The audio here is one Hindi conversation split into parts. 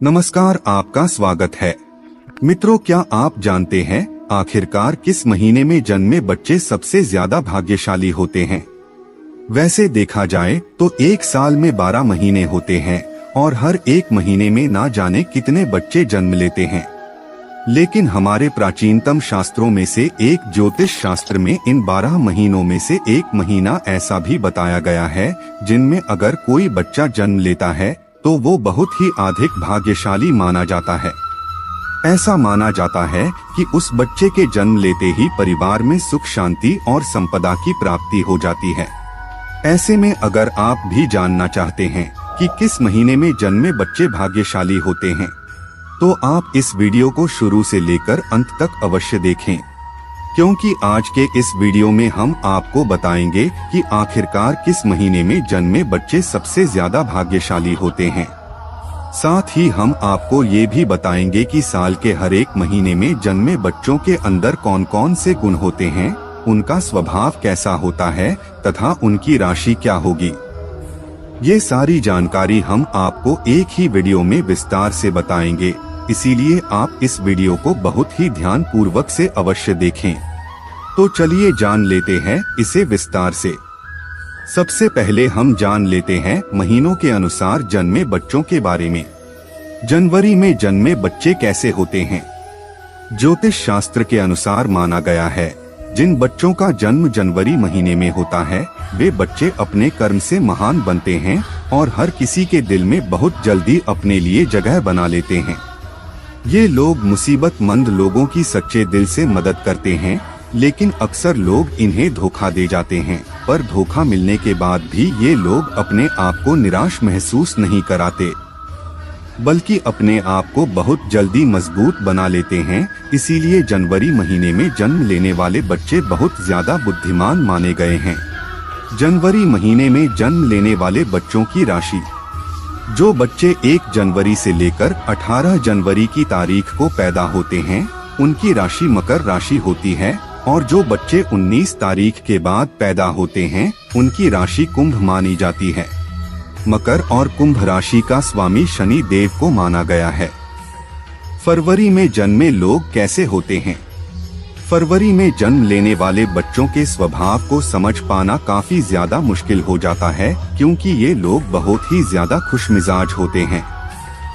नमस्कार, आपका स्वागत है। मित्रों, क्या आप जानते हैं आखिरकार किस महीने में जन्मे बच्चे सबसे ज्यादा भाग्यशाली होते हैं? वैसे देखा जाए तो एक साल में 12 महीने होते हैं और हर एक महीने में ना जाने कितने बच्चे जन्म लेते हैं। लेकिन हमारे प्राचीनतम शास्त्रों में से एक ज्योतिष शास्त्र में इन 12 महीनों में से एक महीना ऐसा भी बताया गया है जिनमें अगर कोई बच्चा जन्म लेता है तो वो बहुत ही अधिक भाग्यशाली माना जाता है। ऐसा माना जाता है कि उस बच्चे के जन्म लेते ही परिवार में सुख शांति और संपदा की प्राप्ति हो जाती है। ऐसे में अगर आप भी जानना चाहते हैं कि किस महीने में जन्मे बच्चे भाग्यशाली होते हैं, तो आप इस वीडियो को शुरू से लेकर अंत तक अवश्य देखें, क्योंकि आज के इस वीडियो में हम आपको बताएंगे कि आखिरकार किस महीने में जन्मे बच्चे सबसे ज्यादा भाग्यशाली होते हैं। साथ ही हम आपको ये भी बताएंगे कि साल के हर एक महीने में जन्मे बच्चों के अंदर कौन कौन से गुण होते हैं, उनका स्वभाव कैसा होता है तथा उनकी राशि क्या होगी। ये सारी जानकारी हम आपको एक ही वीडियो में विस्तार से बताएंगे, इसीलिए आप इस वीडियो को बहुत ही ध्यान पूर्वक से अवश्य देखें। तो चलिए जान लेते हैं इसे विस्तार से। सबसे पहले हम जान लेते हैं महीनों के अनुसार जन्मे बच्चों के बारे में। जनवरी में जन्मे बच्चे कैसे होते हैं? ज्योतिष शास्त्र के अनुसार माना गया है जिन बच्चों का जन्म जनवरी महीने में होता है वे बच्चे अपने कर्म से महान बनते हैं और हर किसी के दिल में बहुत जल्दी अपने लिए जगह बना लेते हैं। ये लोग मुसीबतमंद लोगों की सच्चे दिल से मदद करते हैं, लेकिन अक्सर लोग इन्हें धोखा दे जाते हैं। पर धोखा मिलने के बाद भी ये लोग अपने आप को निराश महसूस नहीं कराते, बल्कि अपने आप को बहुत जल्दी मजबूत बना लेते हैं। इसीलिए जनवरी महीने में जन्म लेने वाले बच्चे बहुत ज्यादा बुद्धिमान माने गए हैं। जनवरी महीने में जन्म लेने वाले बच्चों की राशि। जो बच्चे 1 जनवरी से लेकर 18 जनवरी की तारीख को पैदा होते हैं उनकी राशि मकर राशि होती है, और जो बच्चे 19 तारीख के बाद पैदा होते हैं उनकी राशि कुंभ मानी जाती है। मकर और कुंभ राशि का स्वामी शनि देव को माना गया है। फरवरी में जन्मे लोग कैसे होते हैं? फरवरी में जन्म लेने वाले बच्चों के स्वभाव को समझ पाना काफी ज्यादा मुश्किल हो जाता है, क्योंकि ये लोग बहुत ही ज्यादा खुशमिजाज होते हैं।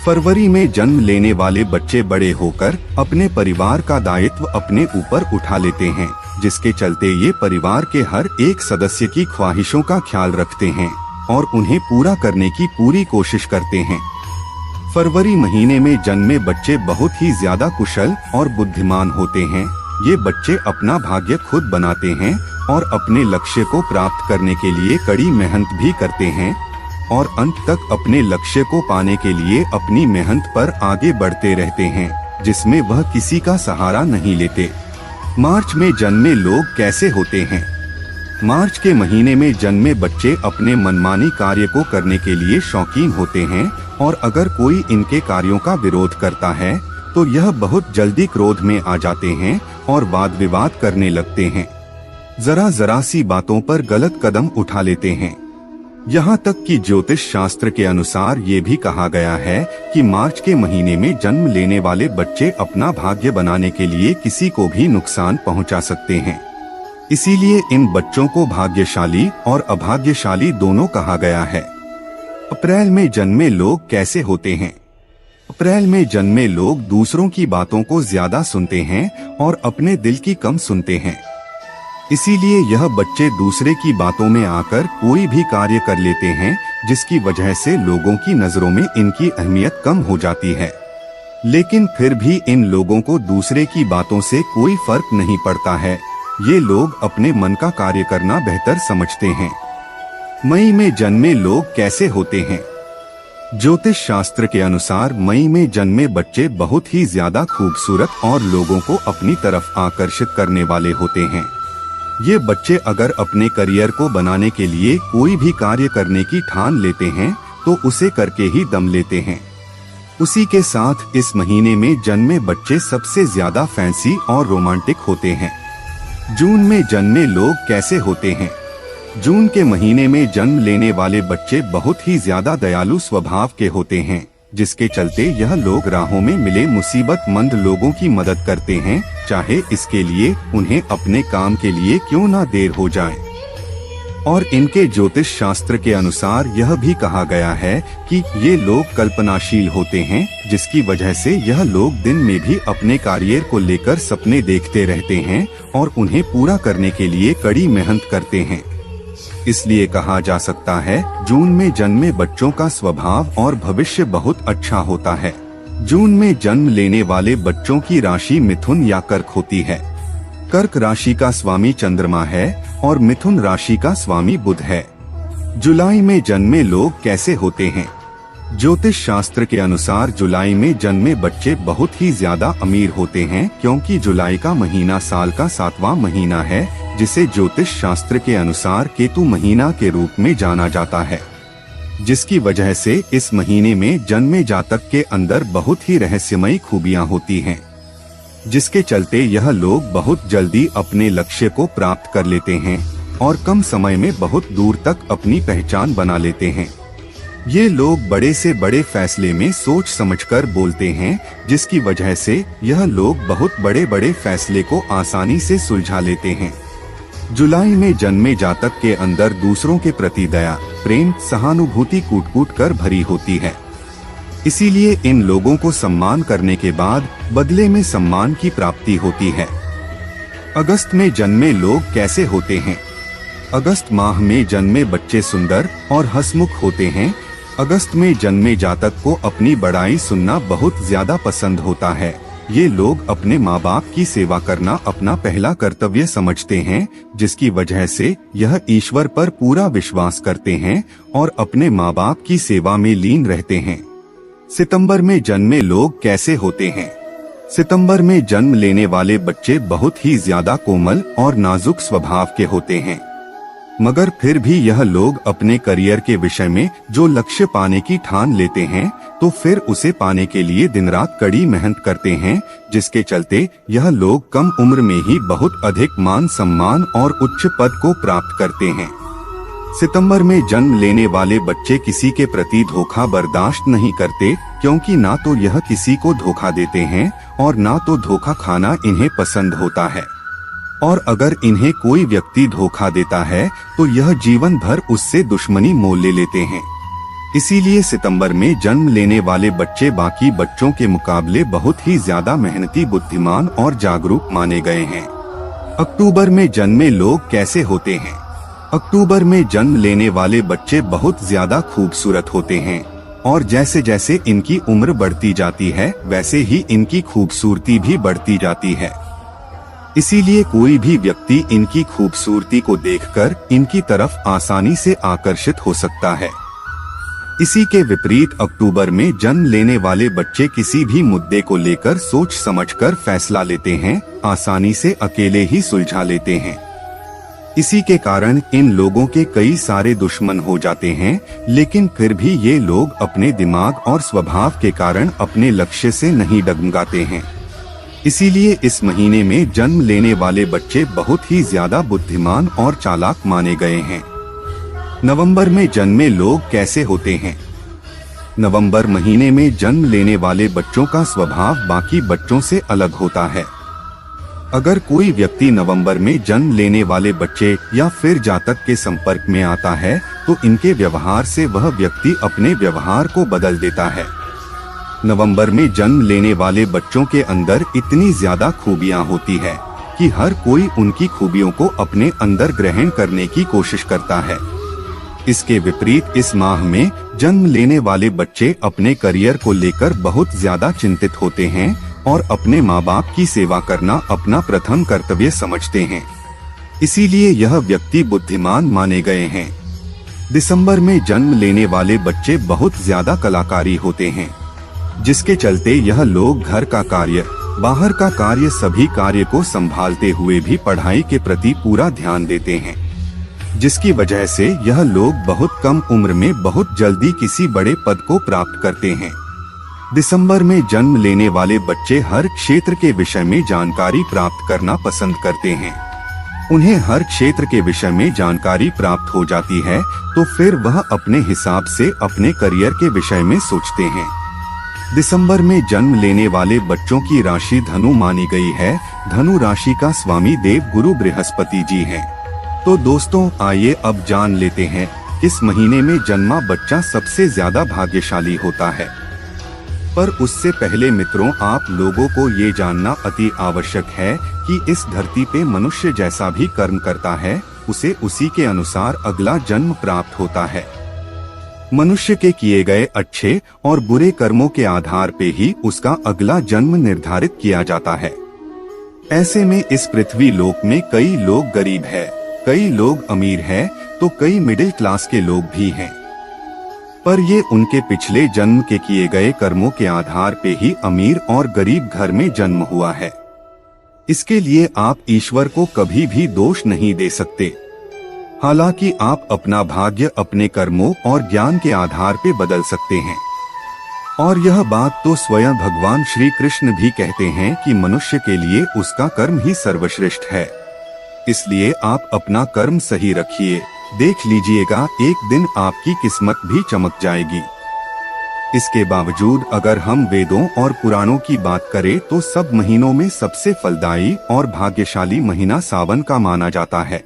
फरवरी में जन्म लेने वाले बच्चे बड़े होकर अपने परिवार का दायित्व अपने ऊपर उठा लेते हैं, जिसके चलते ये परिवार के हर एक सदस्य की ख्वाहिशों का ख्याल रखते हैं और उन्हें पूरा करने की पूरी कोशिश करते हैं। फरवरी महीने में जन्मे बच्चे बहुत ही ज्यादा कुशल और बुद्धिमान होते हैं। ये बच्चे अपना भाग्य खुद बनाते हैं और अपने लक्ष्य को प्राप्त करने के लिए कड़ी मेहनत भी करते हैं और अंत तक अपने लक्ष्य को पाने के लिए अपनी मेहनत पर आगे बढ़ते रहते हैं, जिसमें वह किसी का सहारा नहीं लेते। मार्च में जन्मे लोग कैसे होते हैं? मार्च के महीने में जन्मे बच्चे अपने मनमानी कार्य को करने के लिए शौकीन होते हैं, और अगर कोई इनके कार्यों का विरोध करता है तो यह बहुत जल्दी क्रोध में आ जाते हैं और वाद विवाद करने लगते हैं। जरा सी बातों पर गलत कदम उठा लेते हैं। यहाँ तक कि ज्योतिष शास्त्र के अनुसार ये भी कहा गया है कि मार्च के महीने में जन्म लेने वाले बच्चे अपना भाग्य बनाने के लिए किसी को भी नुकसान पहुँचा सकते हैं। इसीलिए इन बच्चों को भाग्यशाली और अभाग्यशाली दोनों कहा गया है। अप्रैल में जन्मे लोग कैसे होते हैं? अप्रैल में जन्मे लोग दूसरों की बातों को ज्यादा सुनते हैं और अपने दिल की कम सुनते हैं। इसीलिए यह बच्चे दूसरे की बातों में आकर कोई भी कार्य कर लेते हैं, जिसकी वजह से लोगों की नजरों में इनकी अहमियत कम हो जाती है। लेकिन फिर भी इन लोगों को दूसरे की बातों से कोई फर्क नहीं पड़ता है। ये लोग अपने मन का कार्य करना बेहतर समझते हैं। मई में जन्मे लोग कैसे होते हैं? ज्योतिष शास्त्र के अनुसार मई में जन्मे बच्चे बहुत ही ज्यादा खूबसूरत और लोगों को अपनी तरफ आकर्षित करने वाले होते हैं। ये बच्चे अगर अपने करियर को बनाने के लिए कोई भी कार्य करने की ठान लेते हैं तो उसे करके ही दम लेते हैं। उसी के साथ इस महीने में जन्मे बच्चे सबसे ज्यादा फैंसी और रोमांटिक होते हैं। जून में जन्मे लोग कैसे होते हैं? जून के महीने में जन्म लेने वाले बच्चे बहुत ही ज्यादा दयालु स्वभाव के होते हैं। जिसके चलते यह लोग राहों में मिले मुसीबतमंद लोगों की मदद करते हैं, चाहे इसके लिए उन्हें अपने काम के लिए क्यों ना देर हो जाए। और इनके ज्योतिष शास्त्र के अनुसार यह भी कहा गया है कि ये लोग कल्पनाशील होते हैं, जिसकी वजह से यह लोग दिन में भी अपने करियर को लेकर सपने देखते रहते हैं और उन्हें पूरा करने के लिए कड़ी मेहनत करते हैं। इसलिए कहा जा सकता है जून में जन्मे बच्चों का स्वभाव और भविष्य बहुत अच्छा होता है। जून में जन्म लेने वाले बच्चों की राशि मिथुन या कर्क होती है। कर्क राशि का स्वामी चंद्रमा है और मिथुन राशि का स्वामी बुध है। जुलाई में जन्मे लोग कैसे होते हैं? ज्योतिष शास्त्र के अनुसार जुलाई में जन्मे बच्चे बहुत ही ज्यादा अमीर होते हैं, क्योंकि जुलाई का महीना साल का 7वां महीना है, जिसे ज्योतिष शास्त्र के अनुसार केतु महीना के रूप में जाना जाता है, जिसकी वजह से इस महीने में जन्मे जातक के अंदर बहुत ही रहस्यमयी खूबियां होती हैं, जिसके चलते यह लोग बहुत जल्दी अपने लक्ष्य को प्राप्त कर लेते हैं और कम समय में बहुत दूर तक अपनी पहचान बना लेते हैं। ये लोग बड़े से बड़े फैसले में सोच समझकर बोलते हैं, जिसकी वजह से यह लोग बहुत बड़े बड़े फैसले को आसानी से सुलझा लेते हैं। जुलाई में जन्मे जातक के अंदर दूसरों के प्रति दया, प्रेम, सहानुभूति कूट-कूट कर भरी होती है। इसीलिए इन लोगों को सम्मान करने के बाद बदले में सम्मान की प्राप्ति होती है। अगस्त में जन्मे लोग कैसे होते हैं? अगस्त माह में जन्मे बच्चे सुंदर और हंसमुख होते हैं। अगस्त में जन्मे जातक को अपनी बड़ाई सुनना बहुत ज्यादा पसंद होता है। ये लोग अपने माँ बाप की सेवा करना अपना पहला कर्तव्य समझते हैं, जिसकी वजह से यह ईश्वर पर पूरा विश्वास करते हैं और अपने माँ बाप की सेवा में लीन रहते हैं। सितंबर में जन्मे लोग कैसे होते हैं? सितंबर में जन्म लेने वाले बच्चे बहुत ही ज्यादा कोमल और नाजुक स्वभाव के होते हैं, मगर फिर भी यह लोग अपने करियर के विषय में जो लक्ष्य पाने की ठान लेते हैं, तो फिर उसे पाने के लिए दिन रात कड़ी मेहनत करते हैं, जिसके चलते यह लोग कम उम्र में ही बहुत अधिक मान सम्मान और उच्च पद को प्राप्त करते हैं। सितंबर में जन्म लेने वाले बच्चे किसी के प्रति धोखा बर्दाश्त नहीं करते, क्योंकि ना तो यह किसी को धोखा देते हैं और ना तो धोखा खाना इन्हें पसंद होता है। और अगर इन्हें कोई व्यक्ति धोखा देता है तो यह जीवन भर उससे दुश्मनी मोल ले लेते हैं। इसीलिए सितंबर में जन्म लेने वाले बच्चे बाकी बच्चों के मुकाबले बहुत ही ज्यादा मेहनती, बुद्धिमान और जागरूक माने गए हैं। अक्टूबर में जन्मे लोग कैसे होते हैं? अक्टूबर में जन्म लेने वाले बच्चे बहुत ज्यादा खूबसूरत होते हैं और जैसे जैसे इनकी उम्र बढ़ती जाती है, वैसे ही इनकी खूबसूरती भी बढ़ती जाती है। इसीलिए कोई भी व्यक्ति इनकी खूबसूरती को देखकर इनकी तरफ आसानी से आकर्षित हो सकता है। इसी के विपरीत अक्टूबर में जन्म लेने वाले बच्चे किसी भी मुद्दे को लेकर सोच समझकर फैसला लेते हैं, आसानी से अकेले ही सुलझा लेते हैं। इसी के कारण इन लोगों के कई सारे दुश्मन हो जाते हैं, लेकिन फिर भी ये लोग अपने दिमाग और स्वभाव के कारण अपने लक्ष्य से नहीं डगमगाते हैं। इसीलिए इस महीने में जन्म लेने वाले बच्चे बहुत ही ज्यादा बुद्धिमान और चालाक माने गए हैं। नवंबर में जन्मे लोग कैसे होते हैं? नवंबर महीने में जन्म लेने वाले बच्चों का स्वभाव बाकी बच्चों से अलग होता है। अगर कोई व्यक्ति नवंबर में जन्म लेने वाले बच्चे या फिर जातक के संपर्क में आता है, तो इनके व्यवहार से वह व्यक्ति अपने व्यवहार को बदल देता है। नवंबर में जन्म लेने वाले बच्चों के अंदर इतनी ज्यादा खूबियां होती है कि हर कोई उनकी खूबियों को अपने अंदर ग्रहण करने की कोशिश करता है। इसके विपरीत इस माह में जन्म लेने वाले बच्चे अपने करियर को लेकर बहुत ज्यादा चिंतित होते हैं और अपने माँ बाप की सेवा करना अपना प्रथम कर्तव्य समझते हैं। इसीलिए यह व्यक्ति बुद्धिमान माने गए हैं। दिसंबर में जन्म लेने वाले बच्चे बहुत ज्यादा कलाकारी होते हैं, जिसके चलते यह लोग घर का कार्य, बाहर का कार्य, सभी कार्य को संभालते हुए भी पढ़ाई के प्रति पूरा ध्यान देते हैं, जिसकी वजह से यह लोग बहुत कम उम्र में बहुत जल्दी किसी बड़े पद को प्राप्त करते हैं। दिसंबर में जन्म लेने वाले बच्चे हर क्षेत्र के विषय में जानकारी प्राप्त करना पसंद करते हैं। उन्हें हर क्षेत्र के विषय में जानकारी प्राप्त हो जाती है, तो फिर वह अपने हिसाब से अपने करियर के विषय में सोचते हैं। दिसंबर में जन्म लेने वाले बच्चों की राशि धनु मानी गई है। धनु राशि का स्वामी देव गुरु बृहस्पति जी हैं। तो दोस्तों आइए अब जान लेते हैं किस महीने में जन्मा बच्चा सबसे ज्यादा भाग्यशाली होता है। पर उससे पहले मित्रों, आप लोगों को ये जानना अति आवश्यक है कि इस धरती पे मनुष्य जैसा भी कर्म करता है उसे उसी के अनुसार अगला जन्म प्राप्त होता है। मनुष्य के किए गए अच्छे और बुरे कर्मों के आधार पे ही उसका अगला जन्म निर्धारित किया जाता है। ऐसे में इस पृथ्वी लोक में कई लोग गरीब है, कई लोग अमीर है, तो कई मिडिल क्लास के लोग भी हैं। पर ये उनके पिछले जन्म के किए गए कर्मों के आधार पे ही अमीर और गरीब घर में जन्म हुआ है। इसके लिए आप ईश्वर को कभी भी दोष नहीं दे सकते। हालांकि आप अपना भाग्य अपने कर्मों और ज्ञान के आधार पे बदल सकते हैं। और यह बात तो स्वयं भगवान श्री कृष्ण भी कहते हैं कि मनुष्य के लिए उसका कर्म ही सर्वश्रेष्ठ है। इसलिए आप अपना कर्म सही रखिए, देख लीजिएगा एक दिन आपकी किस्मत भी चमक जाएगी। इसके बावजूद अगर हम वेदों और पुराणों की बात करें तो सब महीनों में सबसे फलदायी और भाग्यशाली महीना सावन का माना जाता है,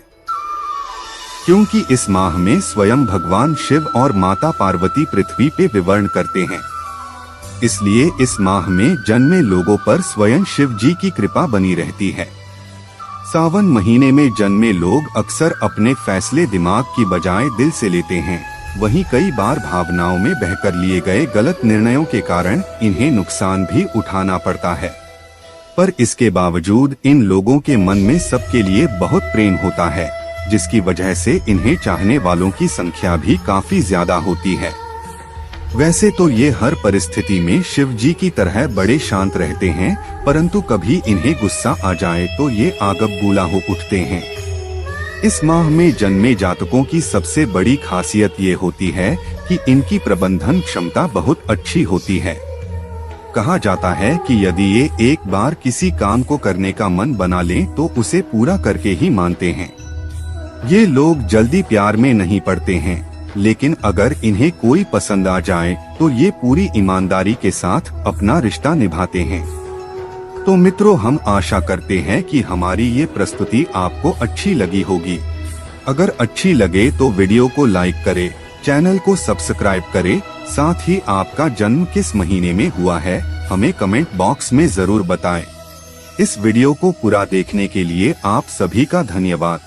क्योंकि इस माह में स्वयं भगवान शिव और माता पार्वती पृथ्वी पे विवरण करते हैं। इसलिए इस माह में जन्मे लोगों पर स्वयं शिव जी की कृपा बनी रहती है। सावन महीने में जन्मे लोग अक्सर अपने फैसले दिमाग की बजाय दिल से लेते हैं। वहीं कई बार भावनाओं में बहकर लिए गए गलत निर्णयों के कारण इन्हें नुकसान भी उठाना पड़ता है। पर इसके बावजूद इन लोगों के मन में सबके लिए बहुत प्रेम होता है, जिसकी वजह से इन्हें चाहने वालों की संख्या भी काफी ज्यादा होती है। वैसे तो ये हर परिस्थिति में शिव जी की तरह बड़े शांत रहते हैं, परंतु कभी इन्हें गुस्सा आ जाए तो ये आगबबूला हो उठते हैं। इस माह में जन्मे जातकों की सबसे बड़ी खासियत ये होती है कि इनकी प्रबंधन क्षमता बहुत अच्छी होती है। कहा जाता है कि यदि ये एक बार किसी काम को करने का मन बना लें तो उसे पूरा करके ही मानते हैं। ये लोग जल्दी प्यार में नहीं पड़ते हैं, लेकिन अगर इन्हें कोई पसंद आ जाए तो ये पूरी ईमानदारी के साथ अपना रिश्ता निभाते हैं। तो मित्रों, हम आशा करते हैं कि हमारी ये प्रस्तुति आपको अच्छी लगी होगी। अगर अच्छी लगे तो वीडियो को लाइक करें, चैनल को सब्सक्राइब करें। साथ ही आपका जन्म किस महीने में हुआ है हमें कमेंट बॉक्स में जरूर बताएं। इस वीडियो को पूरा देखने के लिए आप सभी का धन्यवाद।